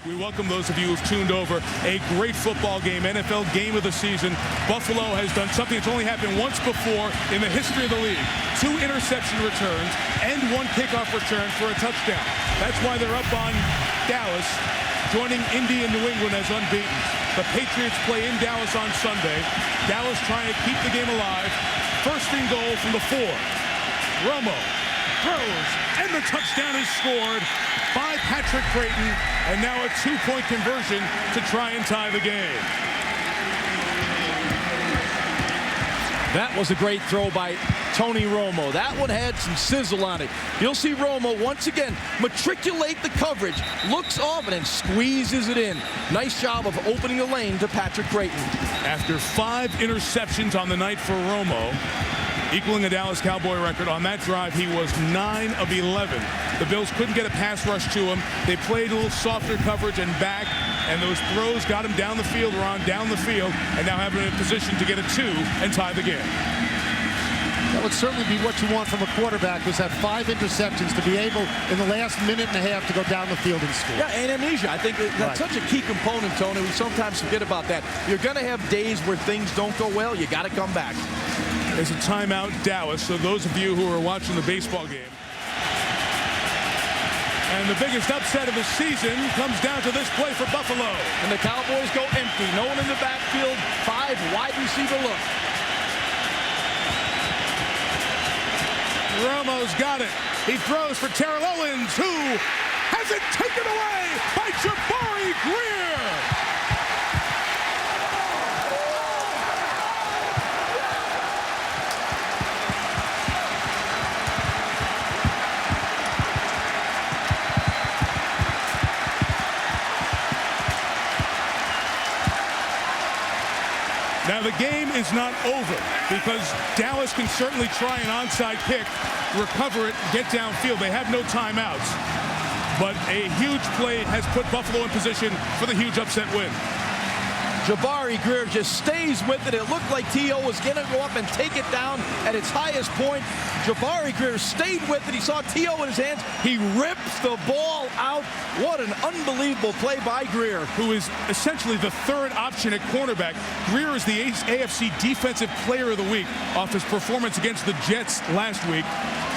We welcome those of you who've tuned over. A great football game, NFL game of the season. Buffalo has done something that's only happened once before in the history of the league. 2 interception returns and 1 kickoff return for a touchdown. That's why they're up on Dallas, joining Indy and New England as unbeaten. The Patriots play in Dallas on Sunday. Dallas trying to keep the game alive. First and goal from the 4. Romo throws, and the touchdown is scored by Patrick Creighton, and now a 2-point conversion to try and tie the game. That was a great throw by Tony Romo. That one had some sizzle on it. You'll see Romo once again matriculate the coverage, looks off and squeezes it in. Nice job of opening the lane to Patrick Creighton. After 5 interceptions on the night for Romo, equaling a Dallas Cowboy record, on that drive he was 9 of 11. The Bills couldn't get a pass rush to him. They played a little softer coverage and back, and those throws got him down the field, down the field, and now have him in a position to get a 2 and tie the game. That would certainly be what you want from a quarterback, was have 5 interceptions to be able, in the last minute and a half, to go down the field and score. Yeah, and amnesia. I think that's such a key component, Tony. We sometimes forget about that. You're going to have days where things don't go well. You got to come back. There's a timeout, Dallas, so those of you who are watching the baseball game. And the biggest upset of the season comes down to this play for Buffalo. And the Cowboys go empty. No one in the backfield. 5 wide receiver look. Romo's got it. He throws for Terrell Owens, who has it taken away by Jabari Greer. Now the game is not over because Dallas can certainly try an onside kick, recover it, get downfield. They have no timeouts. But a huge play has put Buffalo in position for the huge upset win. Jabari Greer just stays with it. It looked like T.O. was going to go up and take it down at its highest point. Jabari Greer stayed with it. He saw T.O. in his hands. He rips the ball out. What an unbelievable play by Greer. Who is essentially the 3rd option at cornerback. Greer is the AFC Defensive Player of the Week off his performance against the Jets last week.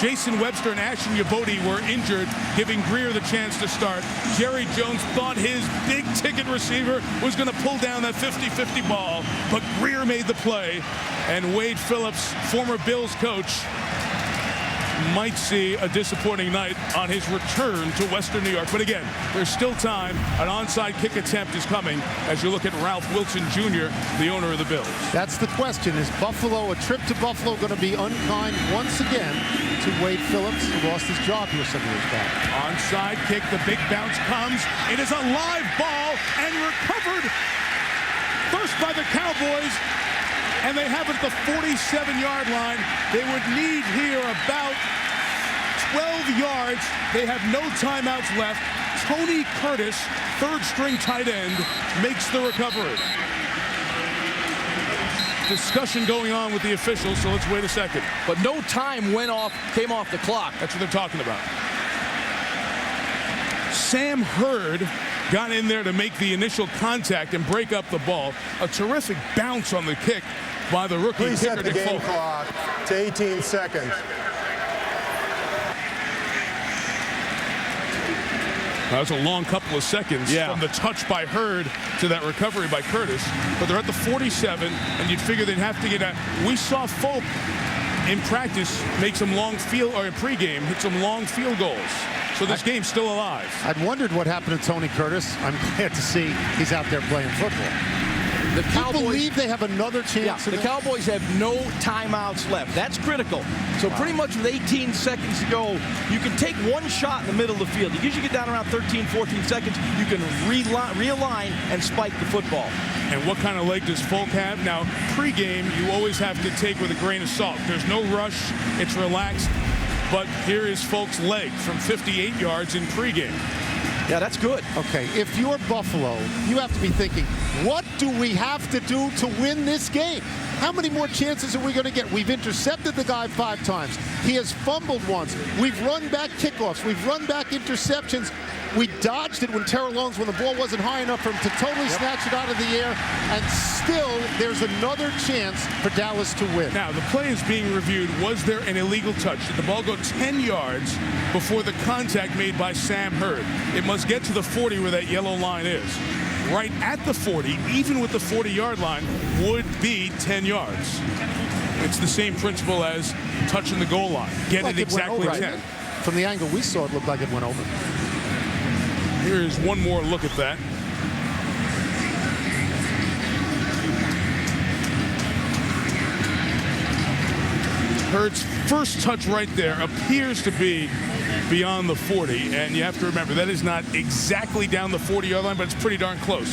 Jason Webster and Ashton Yabodi were injured, giving Greer the chance to start. Jerry Jones thought his big-ticket receiver was going to pull down that 50-50 ball, but Greer made the play, and Wade Phillips, former Bills coach, might see a disappointing night on his return to Western New York. But again, there's still time. An onside kick attempt is coming as you look at Ralph Wilson Jr., the owner of the Bills. That's the question. Is Buffalo, a trip to Buffalo, going to be unkind once again to Wade Phillips, who lost his job here some years back? Onside kick, the big bounce comes. It is a live ball and recovered first by the Cowboys, and they have it at the 47-yard line. They would need here about 12 yards. They have no timeouts left. Tony Curtis, 3rd-string tight end, makes the recovery. Discussion going on with the officials, so let's wait a second. But no time came off the clock. That's what they're talking about. Sam Hurd got in there to make the initial contact and break up the ball. A terrific bounce on the kick by the rookie Please kicker. set the game clock to 18 seconds. That was a long couple of seconds from the touch by Hurd to that recovery by Curtis. But they're at the 47, and you'd figure they'd have to get out. We saw Folk in practice make some long field, or in pregame, hit some long field goals. So this game's still alive. I'd wondered what happened to Tony Curtis. I'm glad to see he's out there playing football. The Cowboys, do you believe they have another chance? Yeah, the Cowboys have no timeouts left. That's critical. So pretty much with 18 seconds to go, you can take one shot in the middle of the field. You usually get down around 13, 14 seconds. You can realign and spike the football. And what kind of leg does Folk have? Now, pregame, you always have to take with a grain of salt. There's no rush. It's relaxed. But here is Folk's leg from 58 yards in pregame. Yeah, that's good. Okay, if you're Buffalo, you have to be thinking, what do we have to do to win this game? How many more chances are we going to get? We've intercepted the guy 5 times. He has fumbled once. We've run back kickoffs. We've run back interceptions. We dodged it when Terrell Owens, when the ball wasn't high enough for him to totally snatch it out of the air, and still there's another chance for Dallas to win. Now, the play is being reviewed. Was there an illegal touch? Did the ball go 10 yards before the contact made by Sam Hurd? It must get to the 40 where that yellow line is. Right at the 40, even with the 40-yard line, would be 10 yards. It's the same principle as touching the goal line. Get it exactly 10. From the angle we saw, it looked like it went over. Here's one more look at that. Hurd's first touch right there appears to be beyond the 40, and you have to remember that is not exactly down the 40-yard line, but it's pretty darn close.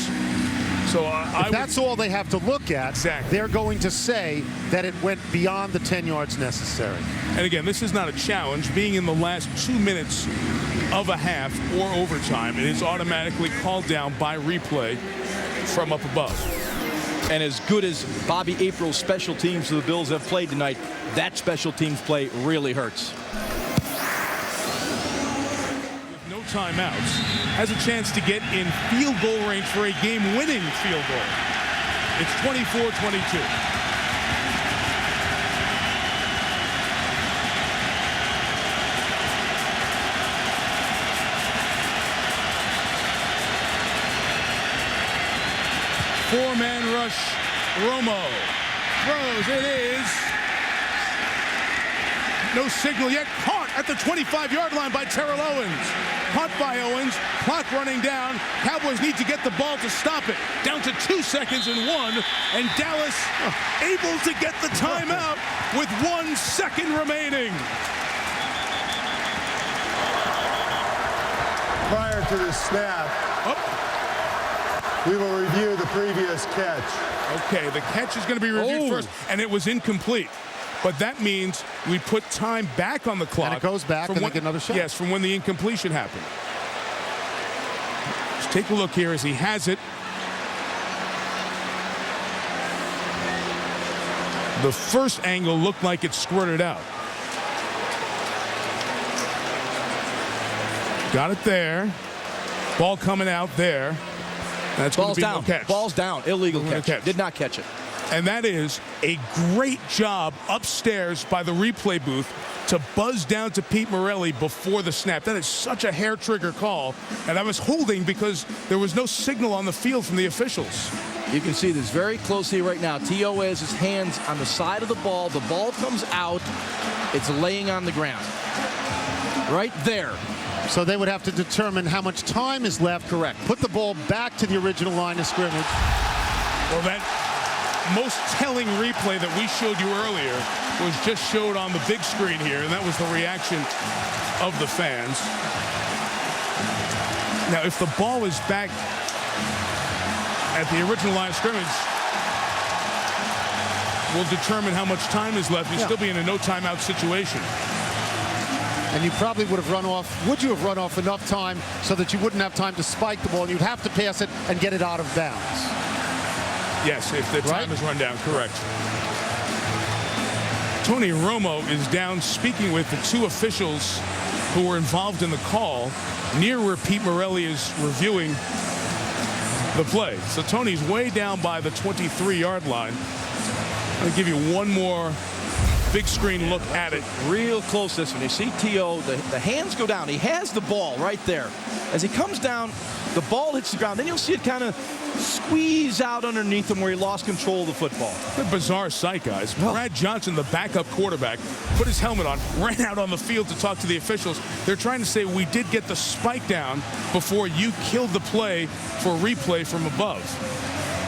So if that's all they have to look at, they're going to say that it went beyond the 10 yards necessary. And again, this is not a challenge. Being in the last 2 minutes of a half or overtime, it is automatically called down by replay from up above. And as good as Bobby April's special teams for the Bills have played tonight, that special teams play really hurts. With no timeouts, has a chance to get in field goal range for a game-winning field goal. It's 24-22. Four-man rush. Romo throws. It is no signal yet. Caught at the 25-yard line by Terrell Owens. Caught by Owens. Clock running down. Cowboys need to get the ball to stop it. Down to 2 seconds and 1. And Dallas able to get the timeout with 1 second remaining. Prior to the snap, we will review the previous catch. Okay, the catch is going to be reviewed first, and it was incomplete. But that means we put time back on the clock. And it goes back and they get another shot. Yes, from when the incompletion happened. Let's take a look here as he has it. The first angle looked like it squirted out. Got it there. Ball coming out there. That's going to be no catch. Ball's down. Illegal catch. Did not catch it. And that is a great job upstairs by the replay booth to buzz down to Pete Morelli before the snap. That is such a hair-trigger call. And I was holding because there was no signal on the field from the officials. You can see this very closely right now. T.O. has his hands on the side of the ball. The ball comes out. It's laying on the ground. Right there. So they would have to determine how much time is left. Correct. Put the ball back to the original line of scrimmage. Well, that most telling replay that we showed you earlier was just showed on the big screen here, and that was the reaction of the fans. Now, if the ball is back at the original line of scrimmage, we'll determine how much time is left. You'll still be in a no timeout situation. And you probably would have run off, would you have run off enough time so that you wouldn't have time to spike the ball, and you'd have to pass it and get it out of bounds? Yes, if the time is run down, correct. Tony Romo is down speaking with the two officials who were involved in the call near where Pete Morelli is reviewing the play. So Tony's way down by the 23-yard line. I'll give you one more big screen look at it. Real close this one. You see T.O., the hands go down. He has the ball right there. As he comes down, the ball hits the ground. Then you'll see it kind of squeeze out underneath him where he lost control of the football. A bizarre sight, guys. Brad Johnson, the backup quarterback, put his helmet on, ran out on the field to talk to the officials. They're trying to say we did get the spike down before you killed the play for replay from above.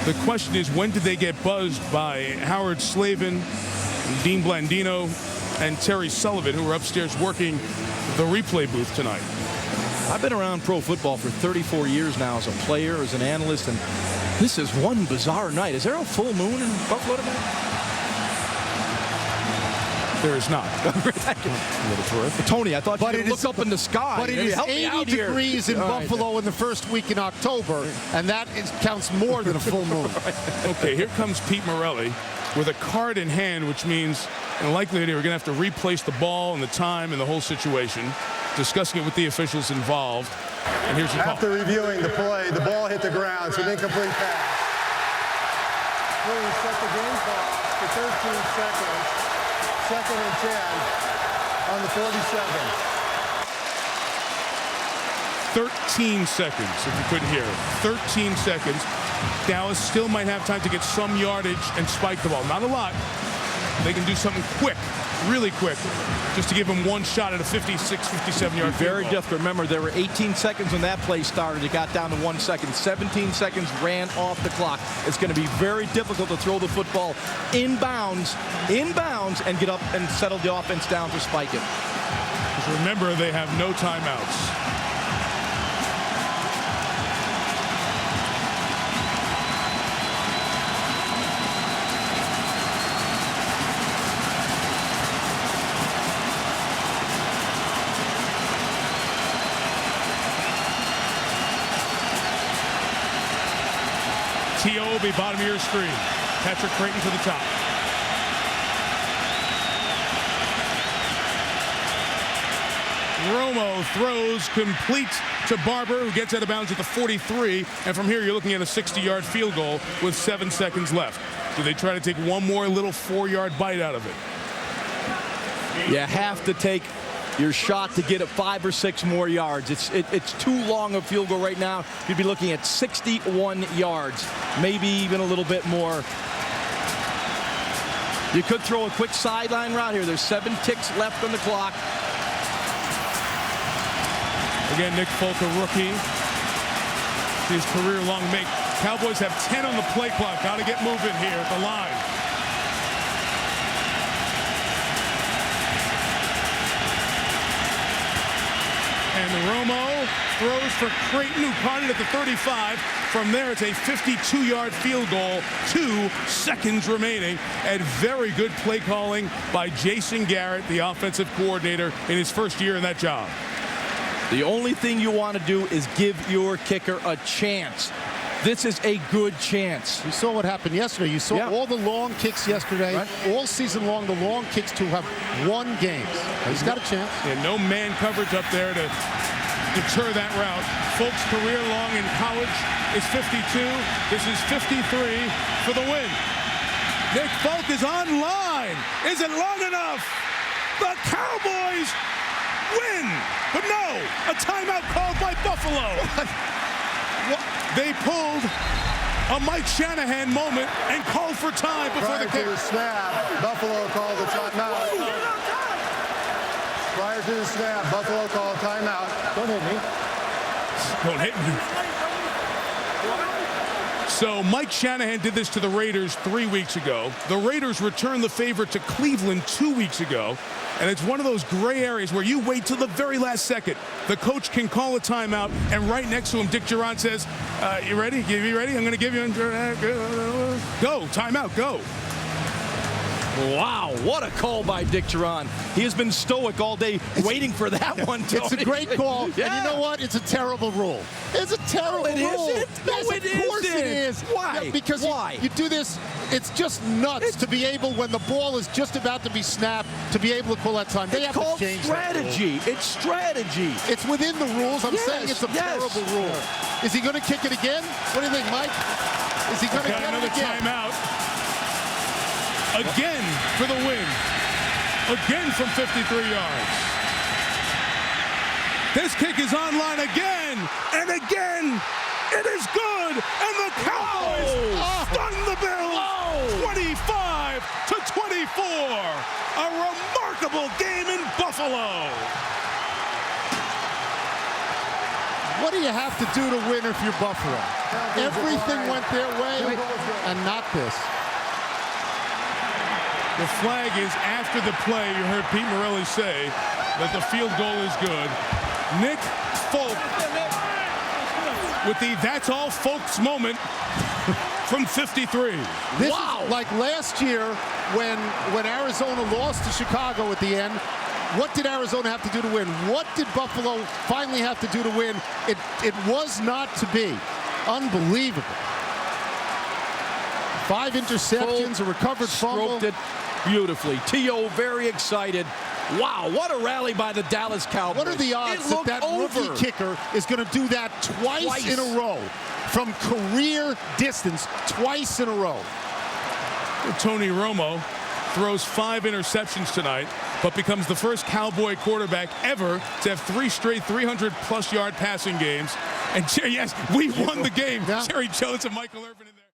The question is, when did they get buzzed by Howard Slavin, Dean Blandino, and Terry Sullivan, who were upstairs working the replay booth tonight? I've been around pro football for 34 years now as a player, as an analyst, and this is one bizarre night. Is there a full moon in Buffalo tonight? There is not. Tony, I thought you could look up in the sky. But it is 80 degrees in Buffalo in the first week in October, and that counts more than a full moon. Okay, here comes Pete Morelli with a card in hand, which means in likelihood we're going to have to replace the ball and the time and the whole situation, discussing it with the officials involved. And here's your call. After reviewing the play, the ball hit the ground. It's an incomplete pass. Please set the game clock for 13 seconds. 2nd and 10 on the 47. 13 seconds, if you couldn't hear. 13 seconds. Dallas still might have time to get some yardage and spike the ball. Not a lot. They can do something quick, really quick, just to give him one shot at a 56, 57-yard field Very goal. difficult. Remember, there were 18 seconds when that play started. It got down to 1 second. 17 seconds ran off the clock. It's going to be very difficult to throw the football inbounds, and get up and settle the offense down to spike it. Because remember, they have no timeouts. T.O. will be bottom of your screen. Patrick Creighton to the top. Romo throws complete to Barber, who gets out of bounds at the 43. And from here, you're looking at a 60-yard field goal with 7 seconds left. Do they try to take one more little 4-yard bite out of it? You have to take your shot to get it 5 or 6 more yards. It's too long a field goal right now. You'd be looking at 61 yards, maybe even a little bit more. You could throw a quick sideline route here. There's 7 ticks left on the clock. Again, Nick Folk, a rookie. His career-long make. Cowboys have 10 on the play clock. Got to get moving here at the line. And Romo throws for Creighton, who caught it at the 35. From there, it's a 52-yard field goal. 2 seconds remaining. And very good play calling by Jason Garrett, the offensive coordinator, in his first year in that job. The only thing you want to do is give your kicker a chance. This is a good chance. You saw what happened yesterday. You saw all the long kicks yesterday. Right. All season long, the long kicks to have won games. He's got a chance. And no man coverage up there to deter that route. Folks' career long in college is 52. This is 53 for the win. Nick Folk is online. Is it long enough? The Cowboys win. But no, a timeout called by Buffalo. What? They pulled a Mike Shanahan moment and called for time before the kick. Prior to the snap, Buffalo called the timeout. Prior to the snap, Buffalo called timeout. Don't hit me. Don't hit me. So Mike Shanahan did this to the Raiders 3 weeks ago. The Raiders returned the favor to Cleveland 2 weeks ago. And it's one of those gray areas where you wait till the very last second. The coach can call a timeout, and right next to him, Dick Duran says, you ready? You ready? I'm going to give you go. Timeout, go. Wow, what a call by Dick Duran. He has been stoic all day waiting for that one. It's a great call. Yeah. And you know what? It's a terrible rule. It's a terrible rule. Isn't? No, yes, it of course isn't. It is. Why? Yeah, because Why? You do this. It's just nuts to be able, when the ball is just about to be snapped, to be able to call that time. They have to change strategy. It's strategy. It's within the rules. I'm saying it's a terrible rule. Is he going to kick it again? What do you think, Mike? Is he going to get it again? Timeout. Again for the win. Again from 53 yards. This kick is online again and again. It is good, and the Cowboys stun the Bills 25-24. A remarkable game in Buffalo. What do you have to do to win if you're Buffalo? Everything went their way, and not this. The flag is after the play. You heard Pete Morelli say that the field goal is good. Nick Folk with the "that's all folks" moment from 53. This is like last year when Arizona lost to Chicago at the end. What did Arizona have to do to win? What did Buffalo finally have to do to win? It was not to be. Unbelievable. 5 interceptions, a recovered fumble. Stroked it beautifully. T.O. very excited. Wow, what a rally by the Dallas Cowboys. What are the odds that that rookie kicker is going to do that twice in a row? From career distance, twice in a row. Tony Romo throws 5 interceptions tonight, but becomes the first Cowboy quarterback ever to have 3 straight 300-plus yard passing games. And yes, we won the game. Yeah. Jerry Jones and Michael Irvin in